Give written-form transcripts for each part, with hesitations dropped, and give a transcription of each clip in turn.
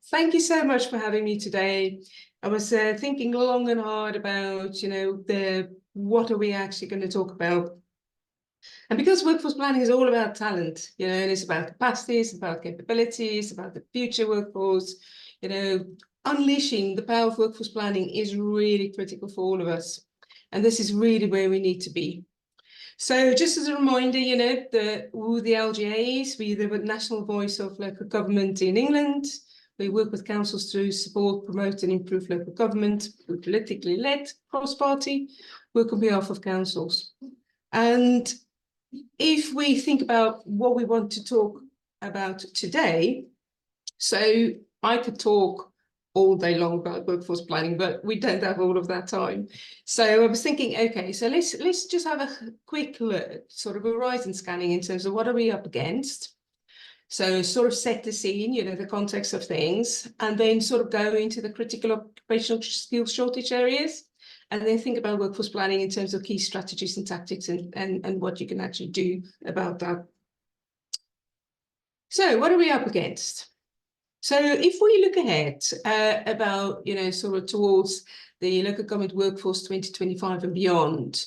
Thank you so much for having me today. I was thinking long and hard about, what are we actually going to talk about? And because workforce planning is all about talent, and it's about capacities, about capabilities, about the future workforce, unleashing the power of workforce planning is really critical for all of us. And this is really where we need to be. So just as a reminder, who the LGA is, we're the National Voice of Local Government in England. We work with councils to support, promote and improve local government. We're politically led, cross-party, work on behalf of councils. And if we think about what we want to talk about today, so I could talk all day long about workforce planning, but we don't have all of that time. So I was thinking, okay, so let's just have a quick look, sort of horizon scanning in terms of what are we up against. So sort of set the scene, the context of things, and then sort of go into the critical occupational skills shortage areas, and then think about workforce planning in terms of key strategies and tactics and what you can actually do about that. So what are we up against? So if we look ahead about, sort of towards the local government workforce 2025 and beyond,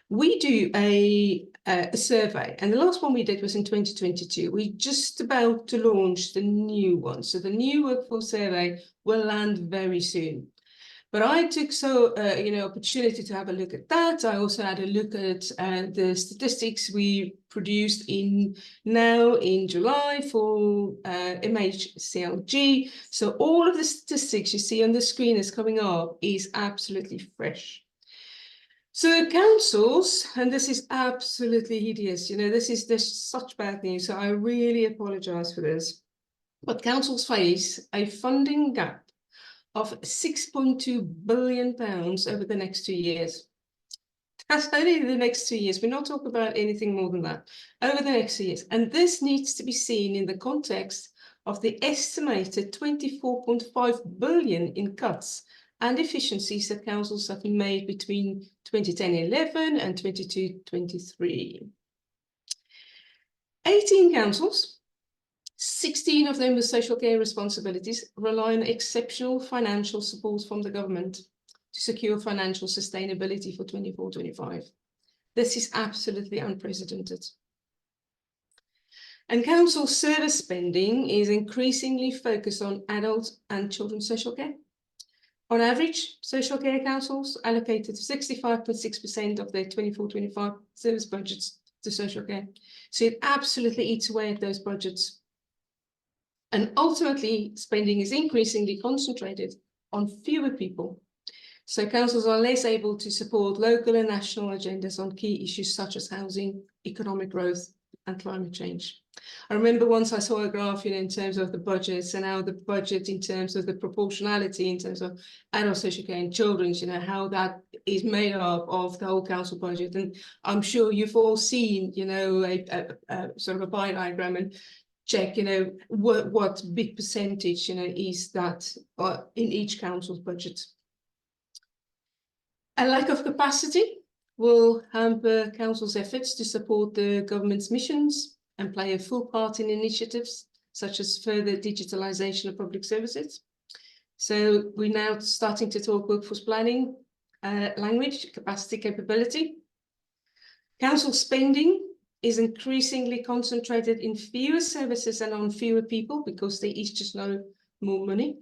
we do a survey, and the last one we did was in 2022. We're just about to launch the new one. So the new workforce survey will land very soon. But I took opportunity to have a look at that. I also had a look at the statistics we produced in July for MHCLG. So all of the statistics you see on the screen is coming up is absolutely fresh. So councils, and this is absolutely hideous, there's such bad news. So I really apologize for this. But councils face a funding gap of £6.2 billion over the next 2 years. That's only the next 2 years. We're not talking about anything more than that. Over the next 2 years. And this needs to be seen in the context of the estimated £24.5 billion in cuts and efficiencies that councils have made between 2010-11 and 22-23. 18 councils, 16 of them with social care responsibilities, rely on exceptional financial support from the government to secure financial sustainability for 24-25. This is absolutely unprecedented. And council service spending is increasingly focused on adult and children's social care. On average, social care councils allocated 65.6% of their 24-25 service budgets to social care. So it absolutely eats away at those budgets. And ultimately, spending is increasingly concentrated on fewer people. So councils are less able to support local and national agendas on key issues such as housing, economic growth, and climate change. I remember once I saw a graph, in terms of the budgets and how the budget in terms of the proportionality in terms of adult social care and children's, how that is made up of the whole council budget. And I'm sure you've all seen, a sort of a pie diagram and check, what big percentage, is that in each council's budget. A lack of capacity will hamper council's efforts to support the government's missions and play a full part in initiatives such as further digitalisation of public services. So we're now starting to talk workforce planning, language, capacity, capability. Council spending is increasingly concentrated in fewer services and on fewer people because they each just know more money.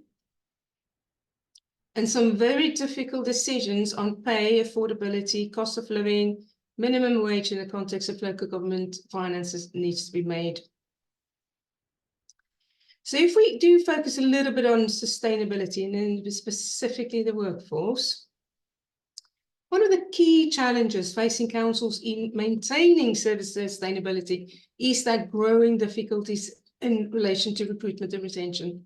And some very difficult decisions on pay, affordability, cost of living, minimum wage in the context of local government finances needs to be made. So if we do focus a little bit on sustainability and then specifically the workforce, one of the key challenges facing councils in maintaining service sustainability is that growing difficulties in relation to recruitment and retention.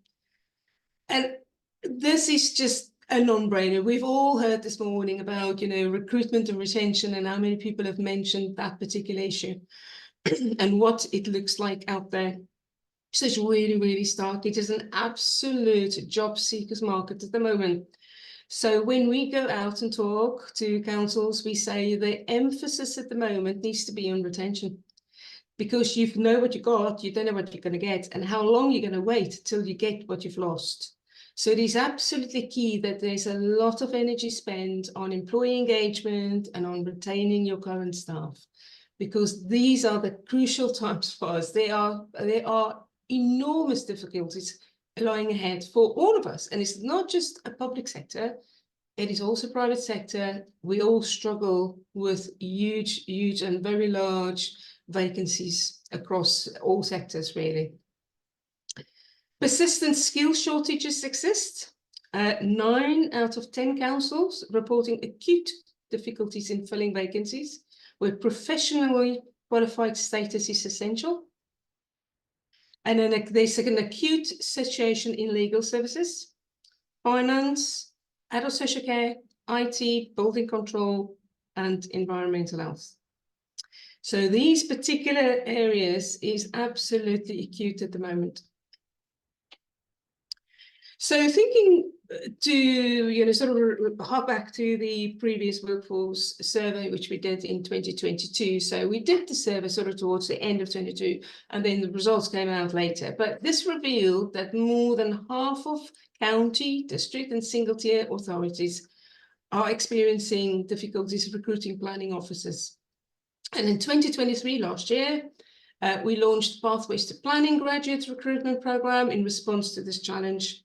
And this is just a non-brainer. We've all heard this morning about, recruitment and retention and how many people have mentioned that particular issue and what it looks like out there. So it's really, really stark. It is an absolute job seekers market at the moment. So when we go out and talk to councils, we say the emphasis at the moment needs to be on retention, because you know what you got, you don't know what you're going to get, and how long you're going to wait till you get what you've lost. So it is absolutely key that there's a lot of energy spent on employee engagement and on retaining your current staff, because these are the crucial times for us. There are enormous difficulties lying ahead for all of us. And it's not just a public sector, it is also private sector. We all struggle with huge and very large vacancies across all sectors, really. Persistent skill shortages exist. 9 out of 10 councils reporting acute difficulties in filling vacancies, where professionally qualified status is essential. And then there's an acute situation in legal services, finance, adult social care, IT, building control, and environmental health. So these particular areas is absolutely acute at the moment. So thinking to, sort of hop back to the previous workforce survey, which we did in 2022. So we did the survey sort of towards the end of 22, and then the results came out later. But this revealed that more than half of county, district, and single-tier authorities are experiencing difficulties recruiting planning officers. And in 2023, last year, we launched Pathways to Planning graduate recruitment program in response to this challenge.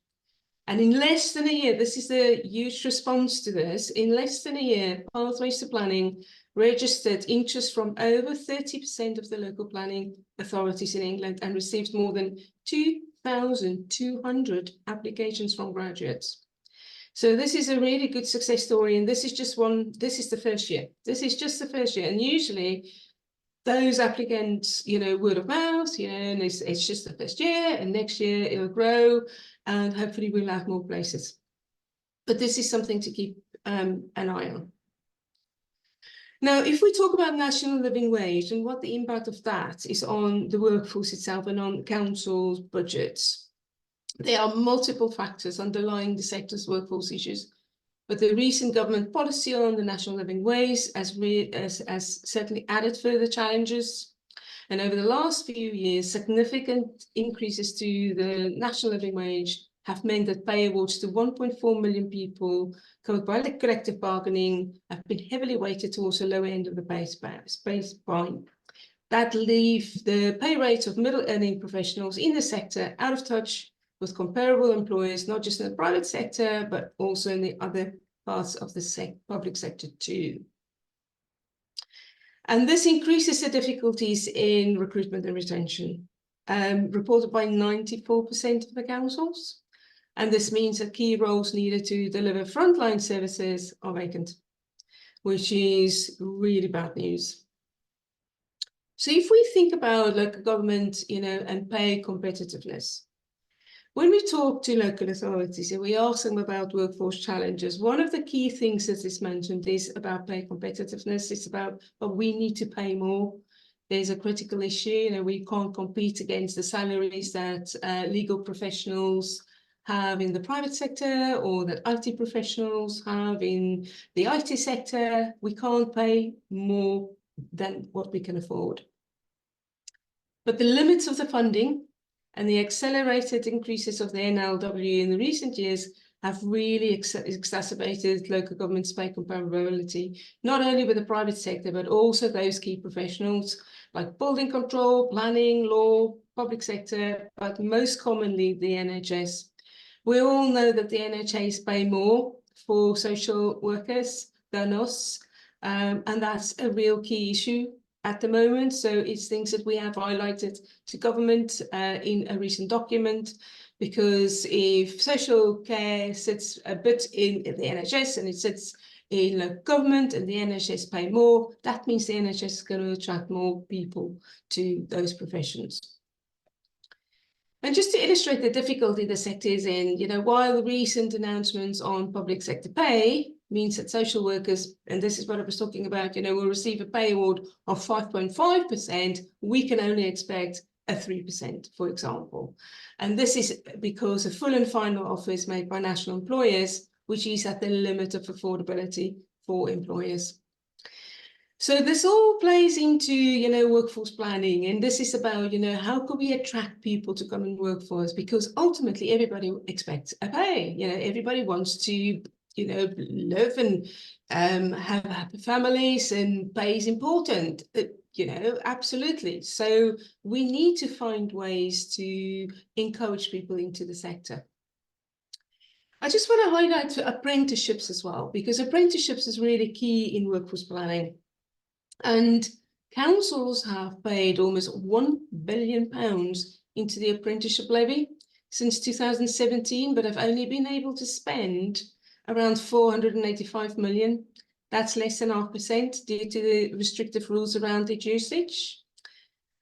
And in less than a year, this is a huge response to this, in less than a year, Pathways to Planning registered interest from over 30% of the local planning authorities in England and received more than 2,200 applications from graduates. So this is a really good success story, and this is just this is the first year. This is just the first year, and usually those applicants, word of mouth, and it's just the first year, and next year it'll grow, and hopefully we'll have more places. But this is something to keep an eye on. Now, if we talk about national living wage and what the impact of that is on the workforce itself and on councils' budgets, there are multiple factors underlying the sector's workforce issues. But the recent government policy on the national living wage has certainly added further challenges. And over the last few years, significant increases to the national living wage have meant that pay awards to 1.4 million people covered by the collective bargaining have been heavily weighted towards the lower end of the pay band. That leaves the pay rates of middle-earning professionals in the sector out of touch with comparable employers, not just in the private sector, but also in the other parts of the public sector too. And this increases the difficulties in recruitment and retention, reported by 94% of the councils. And this means that key roles needed to deliver frontline services are vacant, which is really bad news. So if we think about local government, and pay competitiveness, when we talk to local authorities and we ask them about workforce challenges, one of the key things that is mentioned is about pay competitiveness. It's about, but we need to pay more. There's a critical issue. We can't compete against the salaries that legal professionals have in the private sector or that IT professionals have in the IT sector. We can't pay more than what we can afford. But the limits of the funding and the accelerated increases of the NLW in the recent years have really exacerbated local government's pay comparability, not only with the private sector, but also those key professionals like building control, planning, law, public sector, but most commonly the NHS. We all know that the NHS pay more for social workers than us, and that's a real key issue at the moment. So it's things that we have highlighted to government in a recent document, because if social care sits a bit in the NHS and it sits in local government and the NHS pay more, that means the NHS is going to attract more people to those professions. And just to illustrate the difficulty the sector is in, while the recent announcements on public sector pay means that social workers, and this is what I was talking about, will receive a pay award of 5.5%, we can only expect a 3%, for example. And this is because a full and final offer is made by national employers, which is at the limit of affordability for employers. So this all plays into, workforce planning. And this is about, how can we attract people to come and work for us? Because ultimately everybody expects a pay. Everybody wants to, live and have happy families, and pay is important. Absolutely. So we need to find ways to encourage people into the sector. I just want to highlight apprenticeships as well, because apprenticeships is really key in workforce planning. And councils have paid almost £1 billion into the apprenticeship levy since 2017, but have only been able to spend around 485 million. That's less than 0.5% due to the restrictive rules around its usage.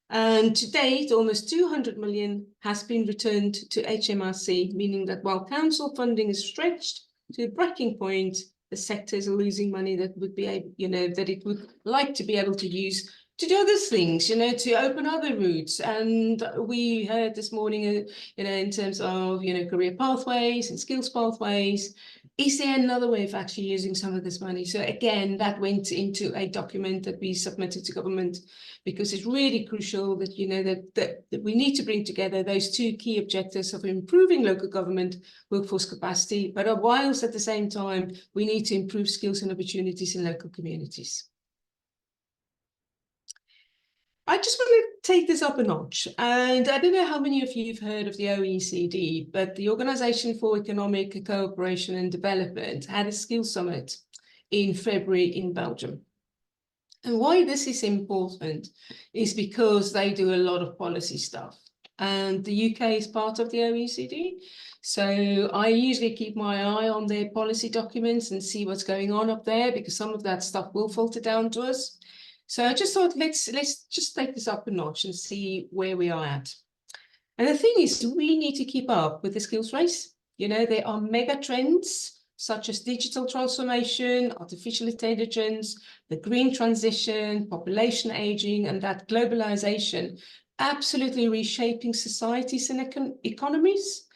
And to date, almost 200 million has been returned to HMRC, meaning that while council funding is stretched to a breaking point, the sectors are losing money that would be able, that it would like to be able to use to do other things, to open other routes. And we heard this morning, in terms of, career pathways and skills pathways, is there another way of actually using some of this money? So again, that went into a document that we submitted to government, because it's really crucial that, that we need to bring together those two key objectives of improving local government workforce capacity, but whilst at the same time, we need to improve skills and opportunities in local communities. I just want to take this up a notch. And I don't know how many of you have heard of the OECD, but the Organization for Economic Cooperation and Development had a skills summit in February in Belgium. And why this is important is because they do a lot of policy stuff. And the UK is part of the OECD. So I usually keep my eye on their policy documents and see what's going on up there, because some of that stuff will filter down to us. So I just thought, let's just take this up a notch and see where we are at. And the thing is, we need to keep up with the skills race. There are mega trends such as digital transformation, artificial intelligence, the green transition, population aging, and that globalization absolutely reshaping societies and economies.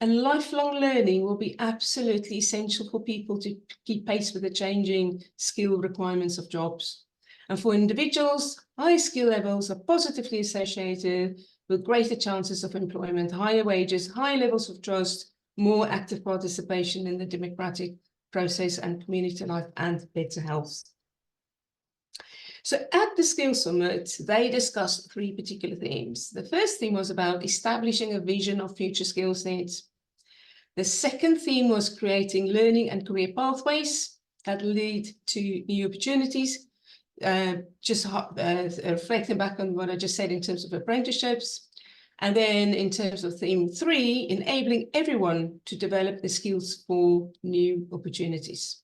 And lifelong learning will be absolutely essential for people to keep pace with the changing skill requirements of jobs. And for individuals, high skill levels are positively associated with greater chances of employment, higher wages, high levels of trust, more active participation in the democratic process and community life, and better health. So at the Skills Summit, they discussed 3 particular themes. The first theme was about establishing a vision of future skills needs. The second theme was creating learning and career pathways that lead to new opportunities. Reflecting back on what I just said in terms of apprenticeships. And then in terms of theme 3, enabling everyone to develop the skills for new opportunities.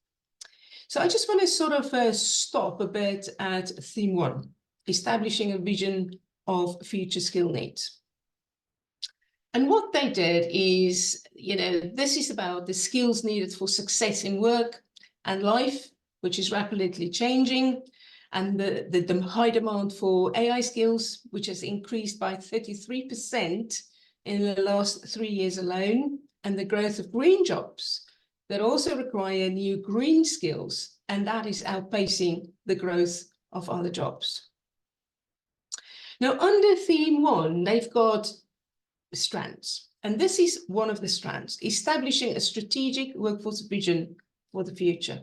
So I just want to sort of stop a bit at theme 1, establishing a vision of future skill needs. And what they did is, this is about the skills needed for success in work and life, which is rapidly changing, and the high demand for AI skills, which has increased by 33% in the last 3 years alone, and the growth of green jobs that also require new green skills, and that is outpacing the growth of other jobs. Now, under theme 1, they've got strands, and this is one of the strands, establishing a strategic workforce vision for the future.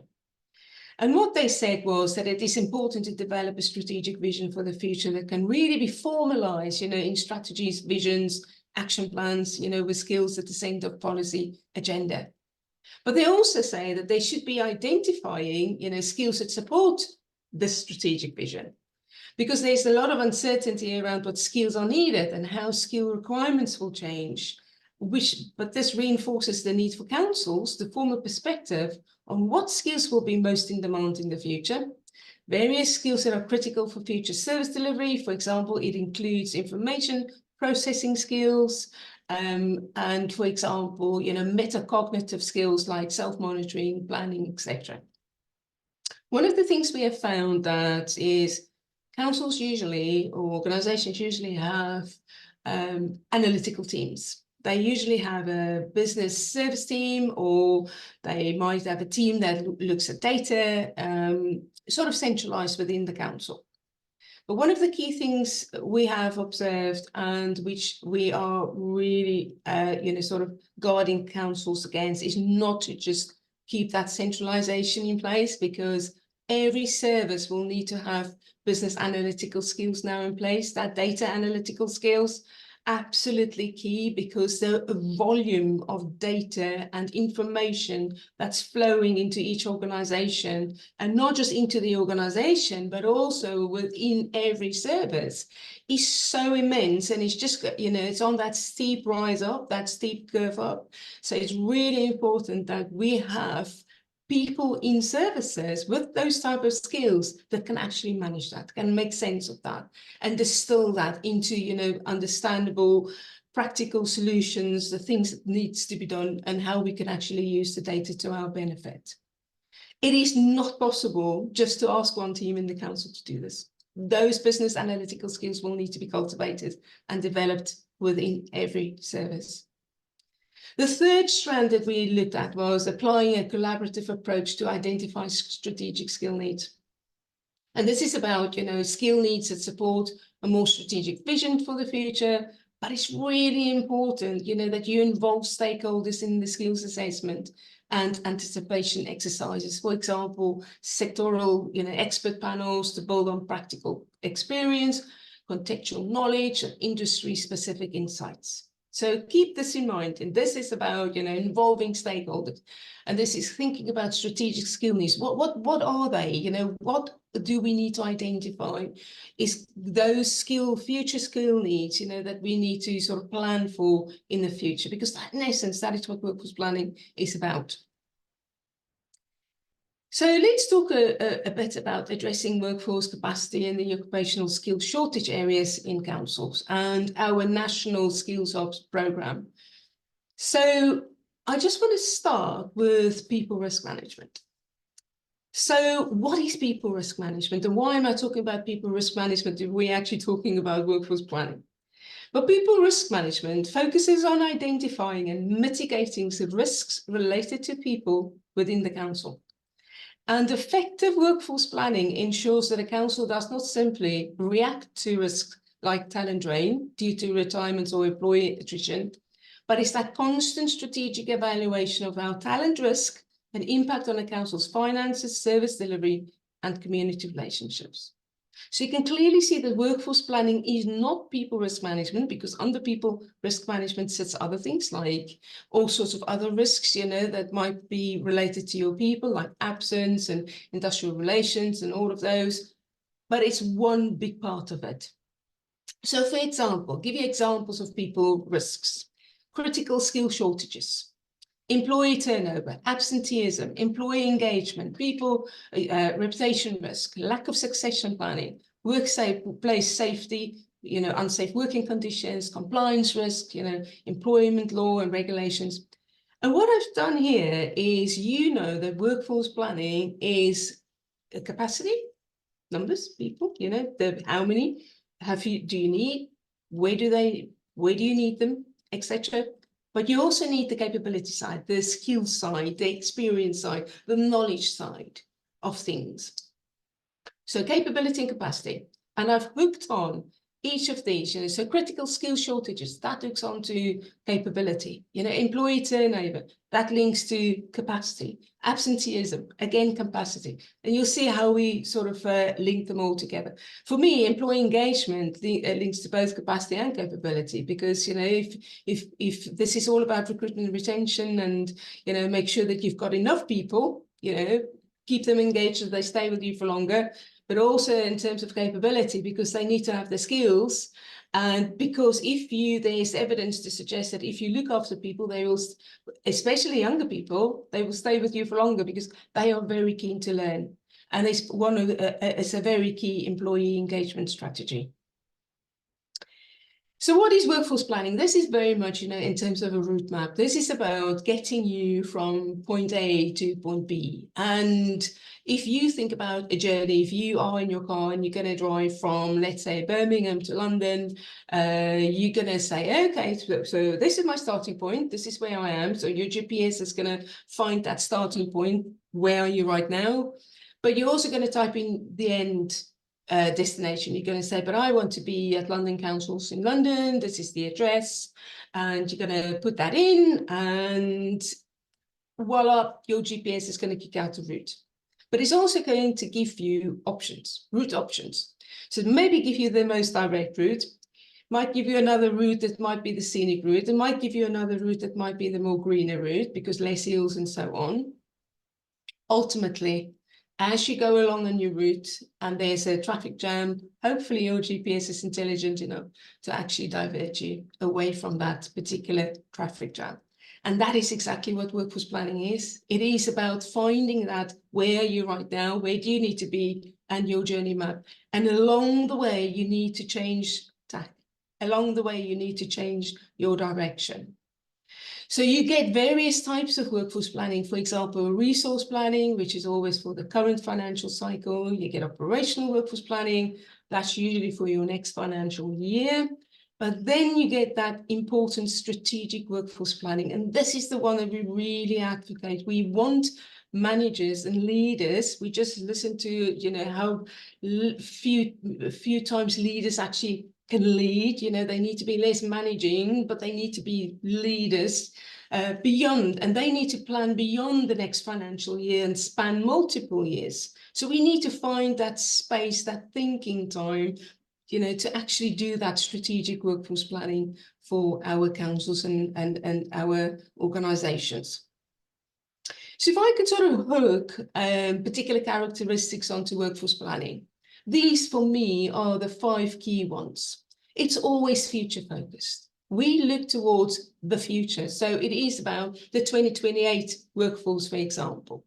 And what they said was that it is important to develop a strategic vision for the future that can really be formalized, in strategies, visions, action plans, with skills at the center of policy agenda. But they also say that they should be identifying, skills that support this strategic vision, because there's a lot of uncertainty around what skills are needed and how skill requirements will change, but this reinforces the need for councils to form a perspective on what skills will be most in demand in the future. Various skills that are critical for future service delivery. For example, it includes information processing skills, and for example, metacognitive skills like self-monitoring, planning, etc. One of the things we have found that is councils usually, or organizations usually have analytical teams. They usually have a business service team, or they might have a team that looks at data, sort of centralized within the council. But one of the key things we have observed, and which we are really, sort of guarding councils against, is not to just keep that centralization in place, because every service will need to have business analytical skills now in place, that data analytical skills. Absolutely key, because the volume of data and information that's flowing into each organization, and not just into the organization, but also within every service, is so immense. And it's just, it's on that steep rise up, that steep curve up. So it's really important that we have people in services with those type of skills that can actually manage that, can make sense of that, and distill that into, understandable, practical solutions, the things that needs to be done, and how we can actually use the data to our benefit. It is not possible just to ask one team in the council to do this. Those business analytical skills will need to be cultivated and developed within every service. The third strand that we looked at was applying a collaborative approach to identify strategic skill needs. And this is about, skill needs that support a more strategic vision for the future. But it's really important, that you involve stakeholders in the skills assessment and anticipation exercises. For example, sectoral, expert panels to build on practical experience, contextual knowledge, and industry-specific insights. So keep this in mind, and this is about, involving stakeholders, and this is thinking about strategic skill needs. What are they? What do we need to identify? Is those future skill needs, that we need to sort of plan for in the future, because that, in essence, that is what workforce planning is about. So let's talk a bit about addressing workforce capacity and the occupational skills shortage areas in councils and our national skills hubs program. So I just want to start with people risk management. So what is people risk management, and why am I talking about people risk management if we're actually talking about workforce planning? But people risk management focuses on identifying and mitigating the risks related to people within the council. And effective workforce planning ensures that a council does not simply react to risks like talent drain due to retirements or employee attrition, but it's that constant strategic evaluation of how talent risk and impact on a council's finances, service delivery, and community relationships. So you can clearly see that workforce planning is not people risk management, because under people risk management sits other things like all sorts of other risks, that might be related to your people, like absence and industrial relations and all of those. But it's one big part of it. So for example, give you examples of people risks: critical skill shortages, employee turnover, absenteeism, employee engagement, people reputation risk, lack of succession planning, workplace safety, unsafe working conditions, compliance risk, employment law and regulations. And what I've done here is, that workforce planning is a capacity, numbers, people, how many do you need, where do you need them, etc. But you also need the capability side, the skill side, the experience side, the knowledge side of things. So capability and capacity. And I've hooked on each of these, so critical skill shortages, that hooks on to capability, employee turnover, that links to capacity, absenteeism, again, capacity. And you'll see how we sort of link them all together. For me, employee engagement links to both capacity and capability, because, if this is all about recruitment and retention, and, make sure that you've got enough people, keep them engaged so they stay with you for longer, but also in terms of capability, because they need to have the skills. And because there's evidence to suggest that if you look after people, they will, especially younger people, they will stay with you for longer, because they are very keen to learn. And it's a very key employee engagement strategy. So what is workforce planning? This is very much, in terms of a route map. This is about getting you from point A to point B. And if you think about a journey, if you are in your car and you're going to drive from, let's say, Birmingham to London, you're going to say, okay, so this is my starting point. This is where I am. So your GPS is going to find that starting point. Where are you right now? But you're also going to type in the end destination. You're going to say, but I want to be at London Councils in London. This is the address. And you're going to put that in, and voila, your GPS is going to kick out a route. But it's also going to give you options, route options. So maybe give you the most direct route, might give you another route that might be the scenic route, and might give you another route that might be the more greener route because less hills and so on. Ultimately, as you go along on your route and there's a traffic jam, hopefully your GPS is intelligent enough to actually divert you away from that particular traffic jam. And that is exactly what workforce planning is. It is about finding that where you're right now, where do you need to be, and your journey map. And along the way, you need to change tack. Along the way, you need to change your direction. So you get various types of workforce planning. For example, resource planning, which is always for the current financial cycle. You get operational workforce planning. That's usually for your next financial year. But then you get that important strategic workforce planning. And this is the one that we really advocate. We want managers and leaders. We just listen to, how few times leaders actually can lead. They need to be less managing, but they need to be leaders beyond, and they need to plan beyond the next financial year and span multiple years. So we need to find that space, that thinking time, to actually do that strategic workforce planning for our councils and our organizations. So if I could sort of hook particular characteristics onto workforce planning, these for me are the 5 key ones. It's always future focused. We look towards the future. So it is about the 2028 workforce, for example.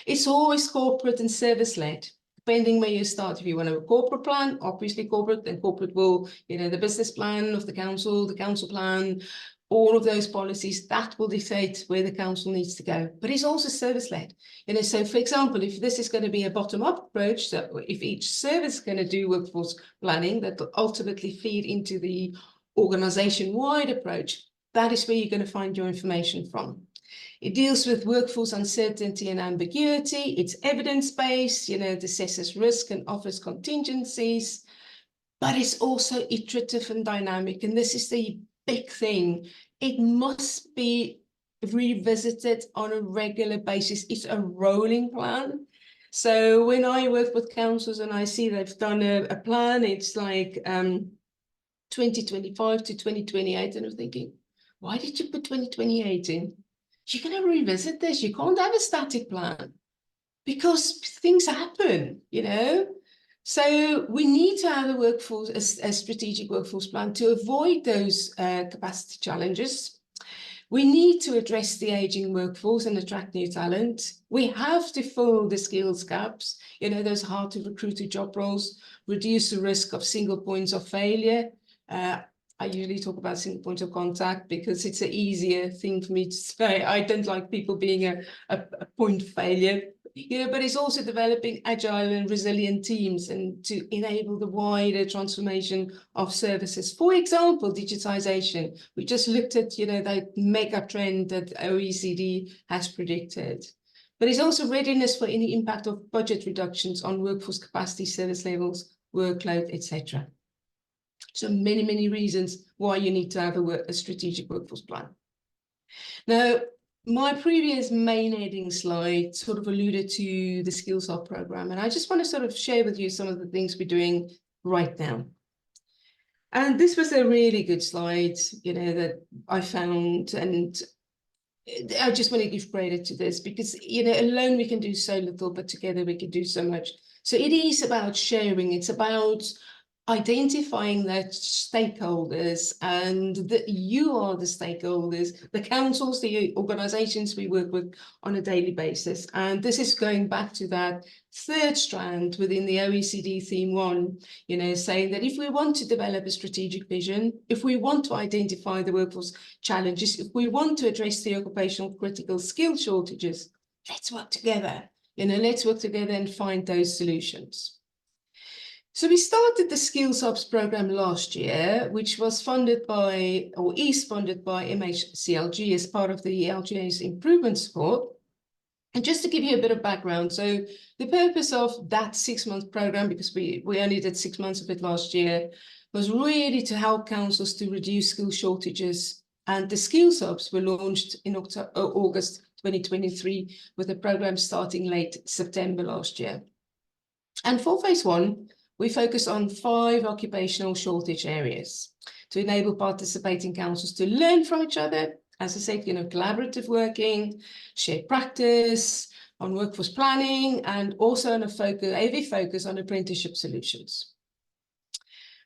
It's always corporate and service led, depending where you start. If you want a corporate plan, obviously corporate, then corporate will, the business plan of the council plan, all of those policies, that will dictate where the council needs to go. But it's also service-led. So for example, if this is going to be a bottom-up approach, so if each service is going to do workforce planning, that will ultimately feed into the organization-wide approach, that is where you're going to find your information from. It deals with workforce uncertainty and ambiguity. It's evidence-based, it assesses risk and offers contingencies, but it's also iterative and dynamic. And this is the big thing. It must be revisited on a regular basis. It's a rolling plan. So when I work with councils and I see they've done a plan, it's like 2025 to 2028, and I'm thinking, why did you put 2028 in? You're going to revisit this. You can't have a static plan because things happen, So we need to have a strategic workforce plan to avoid those capacity challenges. We need to address the aging workforce and attract new talent. We have to fill the skills gaps, those hard to recruit job roles, reduce the risk of single points of failure. I usually talk about single point of contact because it's an easier thing for me to say. I don't like people being a point failure. But it's also developing agile and resilient teams and to enable the wider transformation of services. For example, digitization. We just looked at, that mega trend that OECD has predicted. But it's also readiness for any impact of budget reductions on workforce capacity, service levels, workload, etc. So many, many reasons why you need to have a strategic workforce plan. Now, my previous main heading slide sort of alluded to the Skills Hub program, and I just want to sort of share with you some of the things we're doing right now. And this was a really good slide, that I found, and I just want to give credit to this because, alone we can do so little, but together we can do so much. So it is about sharing. It's about identifying the stakeholders, and that you are the stakeholders, the councils, the organizations we work with on a daily basis. And this is going back to that third strand within the OECD theme 1, you know, saying that if we want to develop a strategic vision, if we want to identify the workforce challenges, if we want to address the occupational critical skill shortages, let's work together. You know, let's work together and find those solutions. So we started the Skills Hubs program last year, which was funded by, or is funded by MHCLG as part of the LGA's improvement support. And just to give you a bit of background, so the purpose of that 6-month program, because we only did 6 months of it last year, was really to help councils to reduce skill shortages. And the Skills Hubs were launched in August 2023, with the program starting late September last year. And for phase 1, we focus on 5 occupational shortage areas to enable participating councils to learn from each other. As I said, you know, collaborative working, shared practice, on workforce planning, and also on a heavy focus on apprenticeship solutions.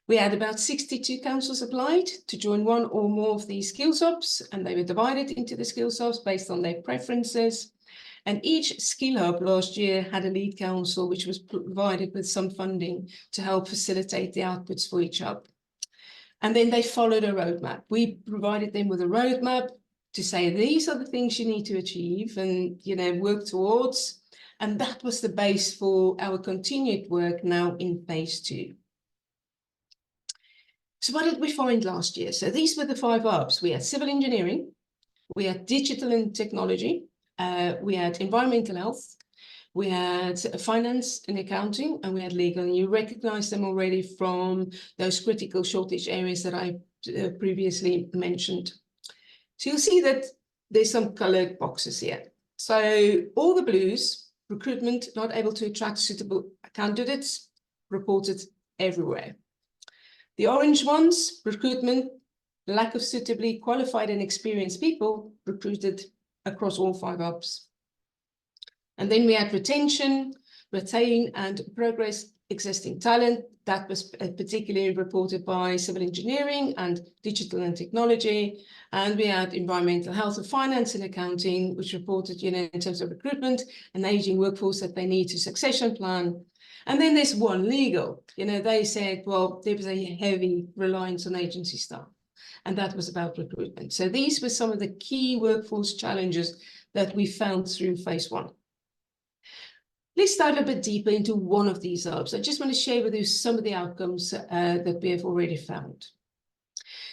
We had about 62 councils applied to join one or more of these skills hubs, and they were divided into the skills hubs based on their preferences. And each skill hub last year had a lead council, which was provided with some funding to help facilitate the outputs for each hub. And then they followed a roadmap. We provided them with a roadmap to say, these are the things you need to achieve and, you know, work towards. And that was the base for our continued work now in phase 2. So what did we find last year? So these were the 5 hubs. We had civil engineering, we had digital and technology, we had environmental health, we had finance and accounting, and we had legal. And you recognize them already from those critical shortage areas that I previously mentioned. So you'll see that there's some colored boxes here. So all the blues, recruitment, not able to attract suitable candidates, reported everywhere. The orange ones, recruitment, lack of suitably qualified and experienced people, recruited across all 5 hubs. And then we had retention, retain and progress existing talent. That was particularly reported by civil engineering and digital and technology. And we had environmental health and finance and accounting, which reported, you know, in terms of recruitment and aging workforce that they need to succession plan. And then there's one legal, you know, they said, well, there was a heavy reliance on agency staff, and that was about recruitment. So these were some of the key workforce challenges that we found through phase 1. Let's dive a bit deeper into one of these hubs. I just want to share with you some of the outcomes that we have already found.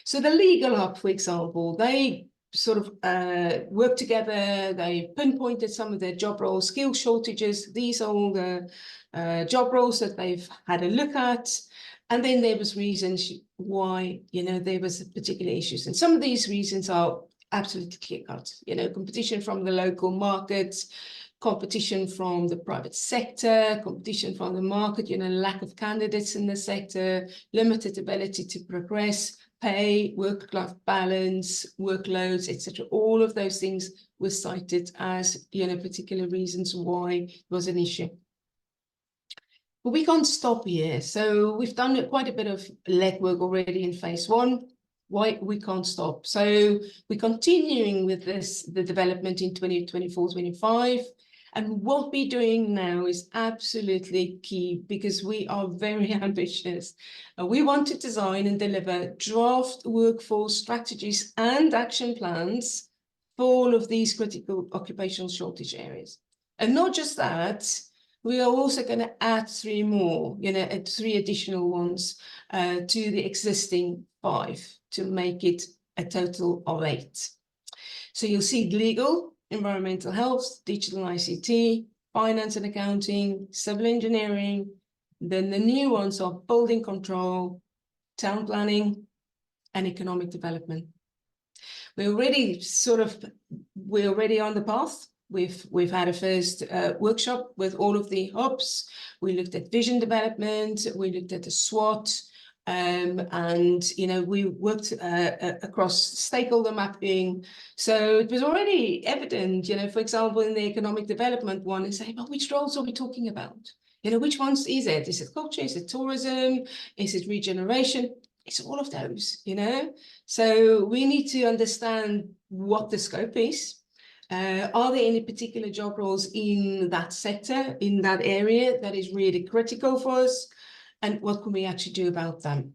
So the legal hub, for example, they sort of worked together, they pinpointed some of their job role skill shortages. These are all the job roles that they've had a look at. And then there was reasons why, you know, there was particular issues. And some of these reasons are absolutely clear-cut, you know, competition from the local markets, competition from the private sector, competition from the market, you know, lack of candidates in the sector, limited ability to progress, pay, work-life balance, workloads, etc. All of those things were cited as, you know, particular reasons why it was an issue. But we can't stop here. So we've done quite a bit of legwork already in phase 1. Why we can't stop? So we're continuing with the development in 2024-25. And what we're doing now is absolutely key, because we are very ambitious. We want to design and deliver draft workforce strategies and action plans for all of these critical occupational shortage areas. And not just that, we are also going to add 3 more, you know, 3 additional ones to the existing 5 to make it a total of 8. So you'll see legal, environmental health, digital ICT, finance and accounting, civil engineering. Then the new ones are building control, town planning, and economic development. We're already on the path. We've had a first workshop with all of the hubs. We looked at vision development, we looked at the SWOT, and, you know, we worked across stakeholder mapping. So it was already evident, you know, for example, in the economic development one, and say, well, which roles are we talking about? You know, which ones is it? Is it culture? Is it tourism? Is it regeneration? It's all of those, you know? So we need to understand what the scope is. Are there any particular job roles in that sector, in that area, that is really critical for us? And what can we actually do about them?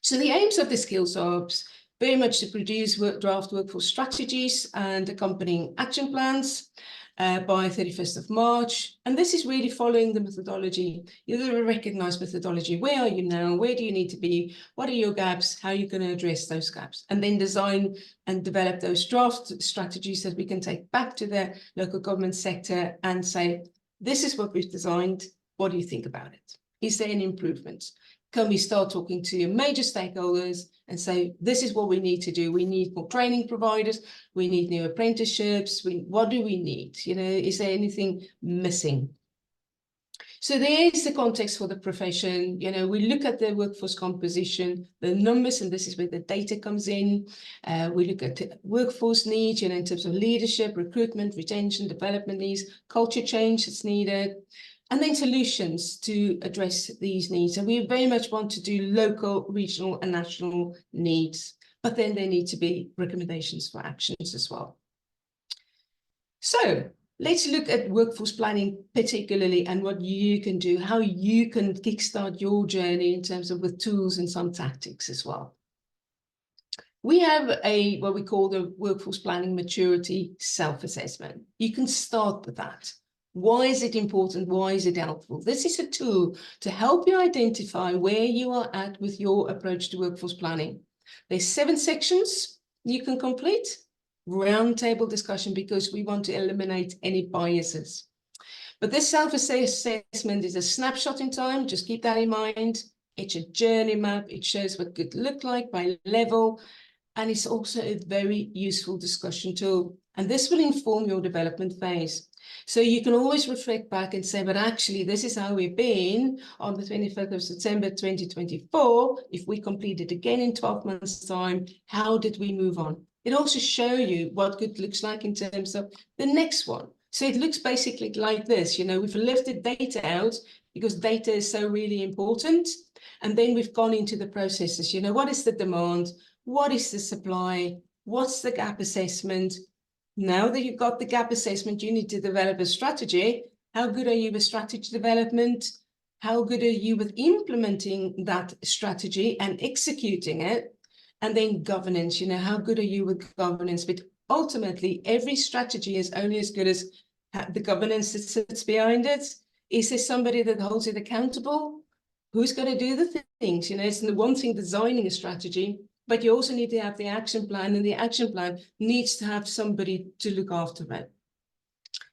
So the aims of the skills hubs very much to produce draft workforce strategies and accompanying action plans by 31st of March. And this is really following the methodology, the recognized methodology. Where are you now? Where do you need to be? What are your gaps? How are you going to address those gaps? And then design and develop those draft strategies that we can take back to the local government sector and say, this is what we've designed. What do you think about it? Is there any improvements? Can we start talking to major stakeholders and say, this is what we need to do? We need more training providers. We need new apprenticeships. What do we need? You know, is there anything missing? So there's the context for the profession. You know, we look at the workforce composition, the numbers, and this is where the data comes in. We look at workforce needs, you know, in terms of leadership, recruitment, retention, development needs, culture change that's needed. And then solutions to address these needs. And we very much want to do local, regional, and national needs, but then there need to be recommendations for actions as well. So let's look at workforce planning particularly and what you can do, how you can kickstart your journey in terms of with tools and some tactics as well. We have what we call the workforce planning maturity self-assessment. You can start with that. Why is it important? Why is it helpful? This is a tool to help you identify where you are at with your approach to workforce planning. There's 7 sections you can complete. Roundtable discussion, because we want to eliminate any biases. But this self-assessment is a snapshot in time. Just keep that in mind. It's a journey map. It shows what good look like by level. And it's also a very useful discussion tool. And this will inform your development phase. So you can always reflect back and say, but actually, this is how we've been on the 25th of September 2024. If we complete it again in 12 months' time, how did we move on? It also shows you what good looks like in terms of the next one. So it looks basically like this. You know, we've lifted data out because data is so really important. And then we've gone into the processes. You know, what is the demand? What is the supply? What's the gap assessment? Now that you've got the gap assessment, you need to develop a strategy. How good are you with strategy development? How good are you with implementing that strategy and executing it? And then governance, you know, how good are you with governance? But ultimately, every strategy is only as good as the governance that sits behind it. Is there somebody that holds it accountable? Who's going to do the things? You know, it's the one thing designing a strategy, but you also need to have the action plan, and the action plan needs to have somebody to look after it.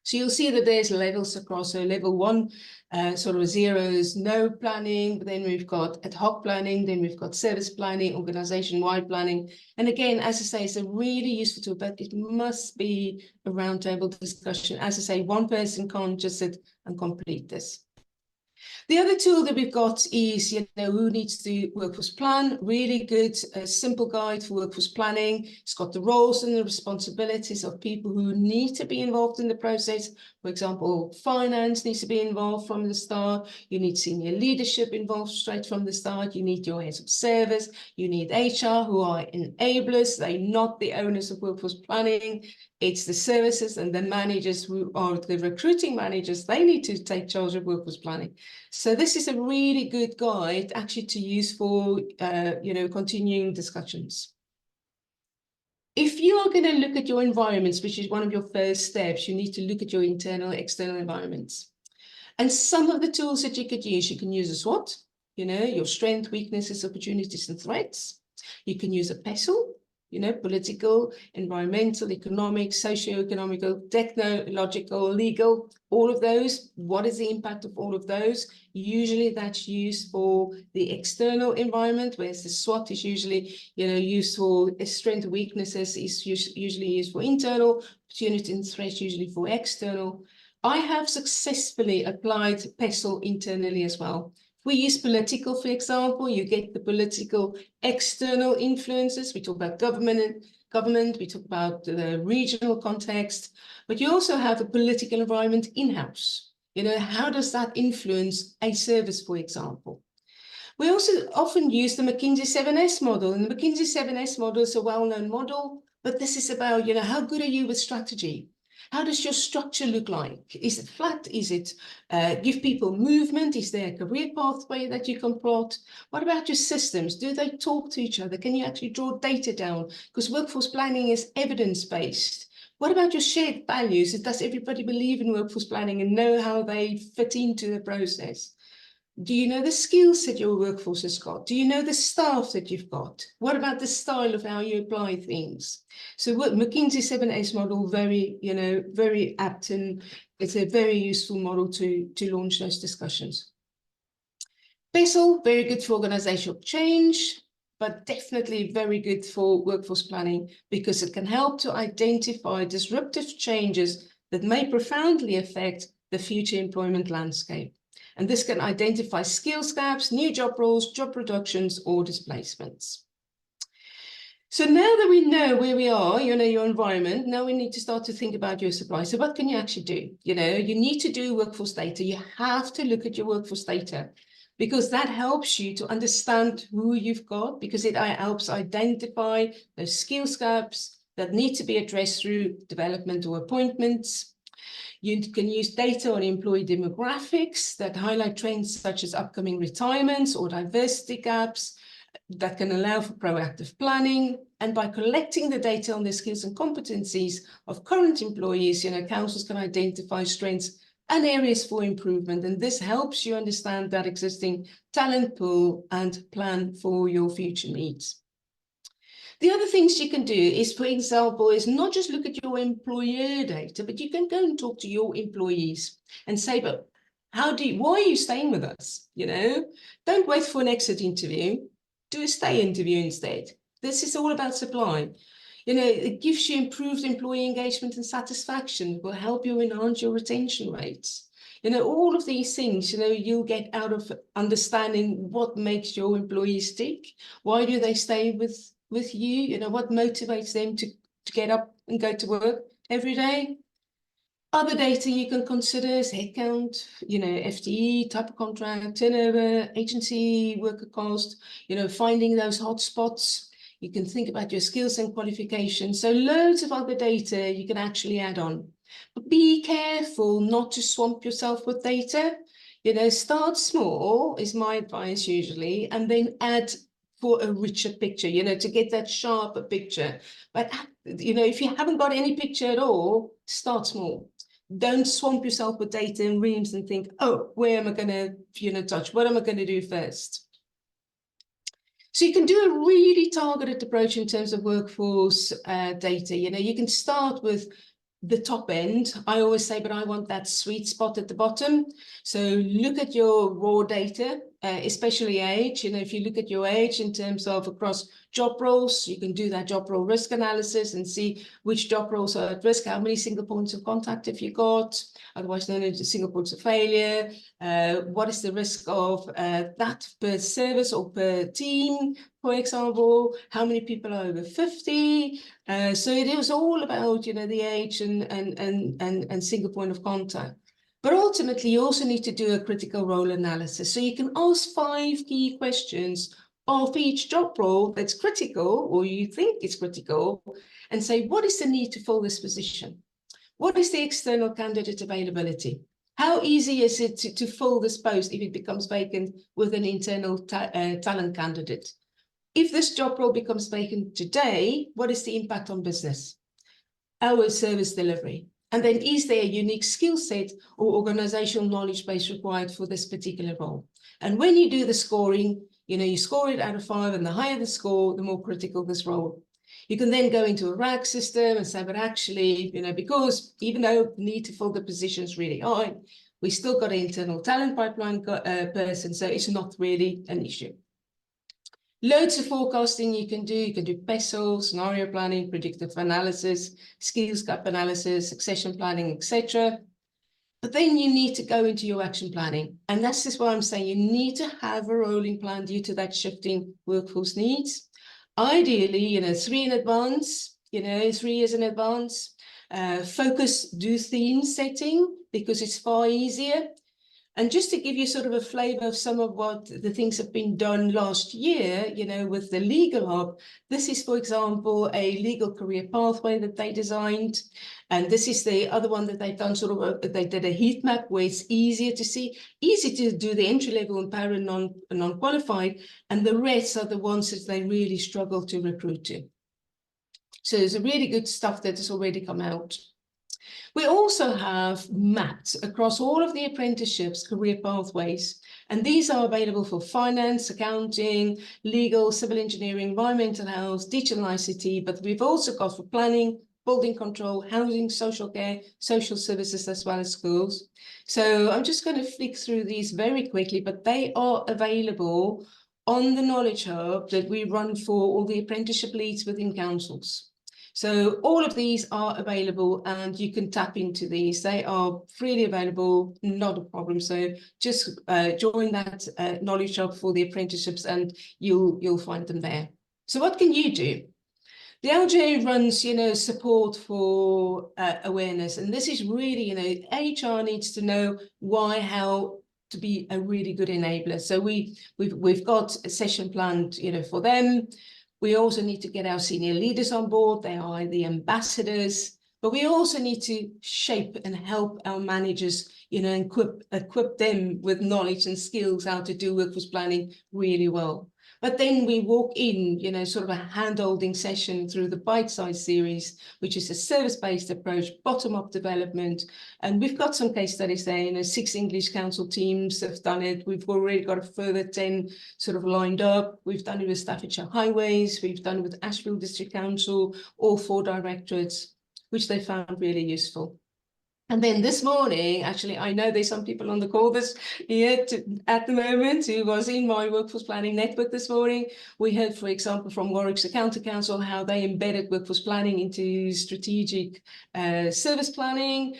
So you'll see that there's levels across. So level 1, sort of 0 is no planning, but then we've got ad hoc planning, then we've got service planning, organization-wide planning. And again, as I say, it's a really useful tool, but it must be a roundtable discussion. As I say, one person can't just sit and complete this. The other tool that we've got is, you know, who needs to workforce plan. Really good, simple guide for workforce planning. It's got the roles and the responsibilities of people who need to be involved in the process. For example, finance needs to be involved from the start. You need senior leadership involved straight from the start. You need your heads of service. You need HR, who are enablers. They're not the owners of workforce planning. It's the services and the managers who are the recruiting managers. They need to take charge of workforce planning. So this is a really good guide actually to use for, you know, continuing discussions. If you are going to look at your environments, which is one of your first steps, you need to look at your internal, external environments. And some of the tools that you could use, you can use a SWOT, you know, your strengths, weaknesses, opportunities, and threats. You can use a PESTLE, you know, political, environmental, economic, socio-economical, technological, legal, all of those. What is the impact of all of those? Usually that's used for the external environment, whereas the SWOT is usually, you know, used for strength, weaknesses is usually used for internal, opportunity and threats usually for external. I have successfully applied PESTLE internally as well. We use political, for example, you get the political external influences. We talk about government, we talk about the regional context, but you also have a political environment in-house. You know, how does that influence a service, for example? We also often use the McKinsey 7S model, and the McKinsey 7S model is a well-known model, but this is about, you know, how good are you with strategy? How does your structure look like? Is it flat? Is it give people movement? Is there a career pathway that you can plot? What about your systems? Do they talk to each other? Can you actually draw data down? Because workforce planning is evidence-based. What about your shared values? Does everybody believe in workforce planning and know how they fit into the process? Do you know the skills that your workforce has got? Do you know the staff that you've got? What about the style of how you apply things? So what McKinsey 7S model, very, you know, very apt, and it's a very useful model to launch those discussions. PESTLE, very good for organizational change, but definitely very good for workforce planning because it can help to identify disruptive changes that may profoundly affect the future employment landscape. And this can identify skills gaps, new job roles, job reductions, or displacements. So now that we know where we are, you know, your environment, now we need to start to think about your supply. So what can you actually do? You know, you need to do workforce data. You have to look at your workforce data because that helps you to understand who you've got, because it helps identify those skills gaps that need to be addressed through development or appointments. You can use data on employee demographics that highlight trends such as upcoming retirements or diversity gaps that can allow for proactive planning. And by collecting the data on the skills and competencies of current employees, you know, councils can identify strengths and areas for improvement. And this helps you understand that existing talent pool and plan for your future needs. The other things you can do is, for example, is not just look at your employer data, but you can go and talk to your employees and say, but why are you staying with us? You know, don't wait for an exit interview, do a stay interview instead. This is all about supply. You know, it gives you improved employee engagement and satisfaction. It will help you enhance your retention rates. You know, all of these things, you know, you'll get out of understanding what makes your employees tick. Why do they stay with you? You know, what motivates them to get up and go to work every day? Other data you can consider is headcount, you know, FTE, type of contract, turnover, agency worker cost, you know, finding those hotspots. You can think about your skills and qualifications. So loads of other data you can actually add on. But be careful not to swamp yourself with data. You know, start small is my advice usually, and then add for a richer picture, you know, to get that sharper picture. But, you know, if you haven't got any picture at all, start small. Don't swamp yourself with data and reams and think, oh, where am I going to, you know, touch? What am I going to do first? So you can do a really targeted approach in terms of workforce data. You know, you can start with the top end. I always say, but I want that sweet spot at the bottom. So look at your raw data, especially age. You know, if you look at your age in terms of across job roles, you can do that job role risk analysis and see which job roles are at risk, how many single points of contact have you got, otherwise known as single points of failure. What is the risk of that per service or per team, for example? How many people are over 50? So it is all about, you know, the age and single point of contact. But ultimately, you also need to do a critical role analysis. So you can ask 5 key questions of each job role that's critical, or you think is critical, and say, what is the need to fill this position? What is the external candidate availability? How easy is it to fill this post if it becomes vacant with an internal talent candidate? If this job role becomes vacant today, what is the impact on business? Our service delivery. And then is there a unique skill set or organizational knowledge base required for this particular role? And when you do the scoring, you know, you score it out of 5, and the higher the score, the more critical this role. You can then go into a RAG system and say, but actually, you know, because even though the need to fill the position is really high, we still got an internal talent pipeline person, so it's not really an issue. Loads of forecasting you can do. You can do PESTLE, scenario planning, predictive analysis, skills gap analysis, succession planning, etc. But then you need to go into your action planning. And that's just why I'm saying you need to have a rolling plan due to that shifting workforce needs. Ideally, you know, 3 in advance, you know, 3 years in advance. focus, do theme setting, because it's far easier. And just to give you sort of a flavor of some of what the things have been done last year, you know, with the Legal Hub, this is, for example, a legal career pathway that they designed. And this is the other one that they've done sort of, they did a heat map where it's easier to see, easy to do the entry level and para non-qualified, and the rest are the ones that they really struggle to recruit to. So there's a really good stuff that has already come out. We also have mapped across all of the apprenticeships career pathways, and these are available for finance, accounting, legal, civil engineering, environmental health, digital ICT, but we've also got for planning, building control, housing, social care, social services, as well as schools. So I'm just going to flick through these very quickly, but they are available on the Knowledge Hub that we run for all the apprenticeship leads within councils. So all of these are available and you can tap into these. They are freely available, not a problem. So just join that Knowledge Hub for the apprenticeships and you'll find them there. So what can you do? The LJ runs, you know, support for awareness. And this is really, you know, HR needs to know why, how to be a really good enabler. So we've got a session planned, you know, for them. We also need to get our senior leaders on board. They are the ambassadors, but we also need to shape and help our managers, you know, and equip them with knowledge and skills how to do workforce planning really well. But then we walk in, you know, sort of a hand-holding session through the bite-sized series, which is a service-based approach, bottom-up development. And we've got some case studies there, you know, 6 English Council teams have done it. We've already got a further 10 sort of lined up. We've done it with Staffordshire Highways. We've done it with Ashfield District Council, all 4 directorates, which they found really useful. And then this morning, actually, I know there's some people on the call at the moment who was in my workforce planning network this morning. We heard, for example, from Warwickshire County Council, how they embedded workforce planning into strategic service planning.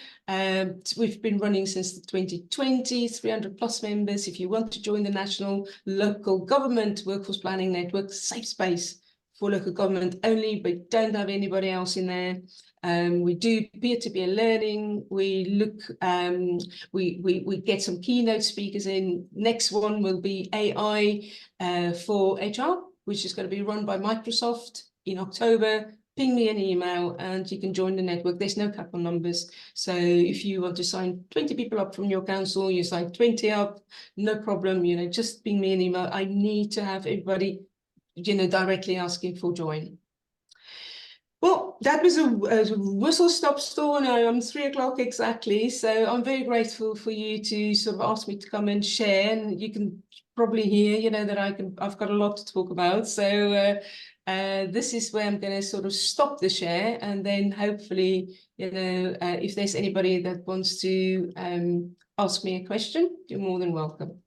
We've been running since 2020, 300 plus members. If you want to join the National Local Government Workforce Planning Network, safe space for local government only, but don't have anybody else in there. We do peer-to-peer learning. We look, we get some keynote speakers in. Next one will be AI for HR, which is going to be run by Microsoft in October. Ping me an email and you can join the network. There's no cap on numbers. So if you want to sign 20 people up from your council, you sign 20 up, no problem. You know, just ping me an email. I need to have everybody, you know, directly asking for join. Well, that was a whistle-stop tour now. I'm 3 o'clock exactly. So I'm very grateful for you to sort of ask me to come and share. And you can probably hear, you know, that I've got a lot to talk about. So this is where I'm going to sort of stop the share. And then hopefully, you know, if there's anybody that wants to ask me a question, you're more than welcome.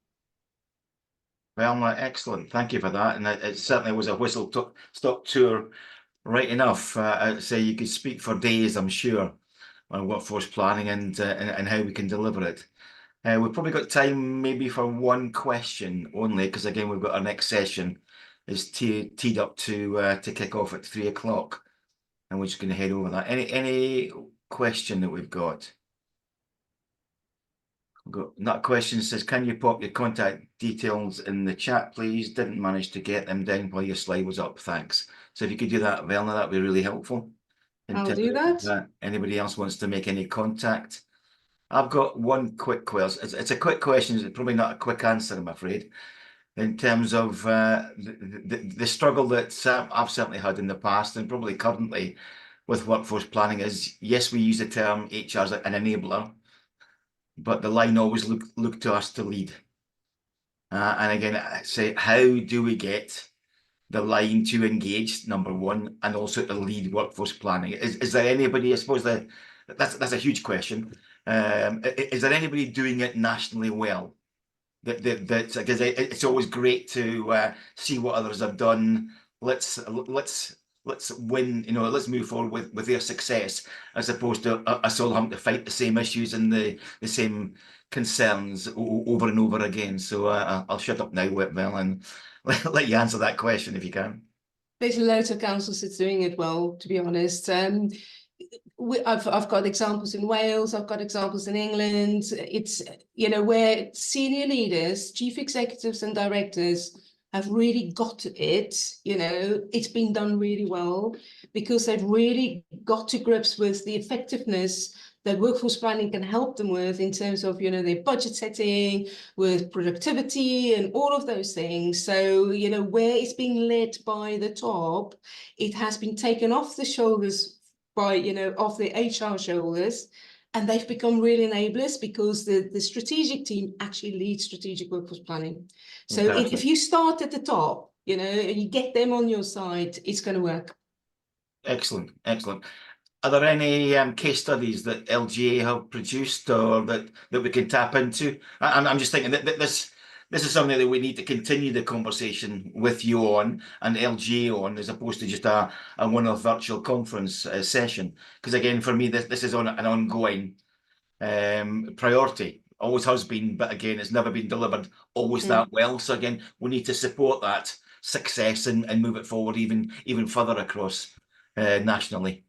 Well, excellent. Thank you for that. And it certainly was a whistle-stop tour. Right enough. I'd say you could speak for days, I'm sure, on workforce planning and how we can deliver it. We've probably got time maybe for one question only, because again we've got our next session is teed up to kick off at 3 o'clock, and we're just going to head over that. Any question that we've got? That question says, can you pop your contact details in the chat, please? Didn't manage to get them down while your slide was up. Thanks. So if you could do that, Welna, that'd be really helpful. I'll do that. Anybody else wants to make any contact? I've got one quick question. It's a quick question. It's probably not a quick answer, I'm afraid. In terms of the struggle that I've certainly had in the past and probably currently with workforce planning is, yes, we use the term HR as an enabler, but the line always look to us to lead. And again, I say, how do we get the line to engage, number one, and also to lead workforce planning? Is there anybody, I suppose that's a huge question. Is there anybody doing it nationally well? Because it's always great to see what others have done. Let's win, you know, let's move forward with their success, as opposed to us all having to fight the same issues and the same concerns over and over again. So I'll shut up now, Whitwell, and let you answer that question if you can. There's loads of councils that's doing it well, to be honest. I've got examples in Wales, I've got examples in England. It's, where senior leaders, chief executives and directors have really got it, it's been done really well because they've really got to grips with the effectiveness that workforce planning can help them with in terms of, their budget setting, with productivity and all of those things. So, where it's being led by the top, it has been taken off the shoulders by, of the HR shoulders, and they've become really enablers because the strategic team actually leads strategic workforce planning. So if you start at the top, and you get them on your side, it's going to work. Excellent, excellent. Are there any case studies that LGA have produced or that we can tap into? I'm just thinking that this is something that we need to continue the conversation with you on and LGA on, as opposed to just a one-off virtual conference session. Because again, for me, this is on an ongoing priority. Always has been, but again, it's never been delivered always that well. So again, we need to support that success and move it forward even further across nationally.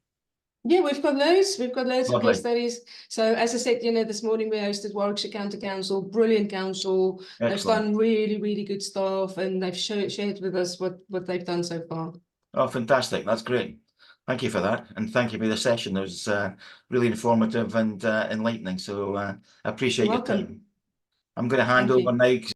Yeah, we've got loads. We've got loads of Lovely. case studies. So as I said, this morning we hosted Warwickshire County Council, brilliant council. They've Excellent. done really, really good stuff, and they've shared with us what they've done so far. Oh, fantastic. That's great. Thank you for that. And thank you for the session. It was really informative and enlightening. So I appreciate your time. I'm going to hand over now.